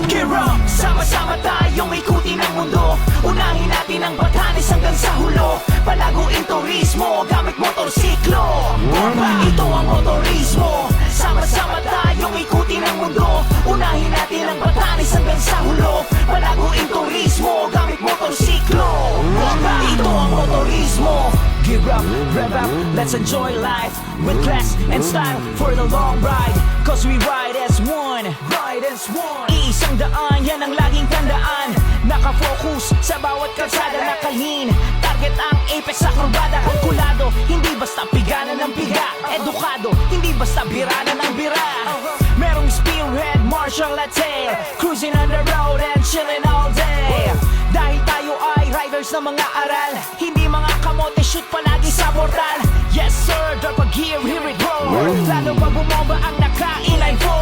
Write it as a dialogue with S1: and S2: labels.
S1: Gear up! Sama-sama tayong ikutin ang mundo. Unahin natin ang Batanes hanggang sa hulo. Palaguin turismo gamit motorsiklo. Ito ang motorismo. Sama-sama tayong ikutin ang mundo. Unahin natin ang Batanes hanggang sa hulo. Palaguin turismo gamit motorsiklo. Ito ang motorismo. Gear up, rev up, let's enjoy life with class and style for the long ride. Cause we ride as one, ride as one. Iisang daan, yan ang laging tandaan. Nakafocus sa bawat kalsada, nakalhin. Target ang apex sa kurbada. Kalkulado, hindi basta pigana ng piga. Edukado, hindi basta birada ng bira. Merong spearhead, martial latte. Cruising on the road and chilling all day. Dahil tayo ay riders ng mga aral, hindi mga kamote shoot palagi sa portal. Yes sir, drop a gear, here it goes. Lalo pag bumomba ang nakainay po.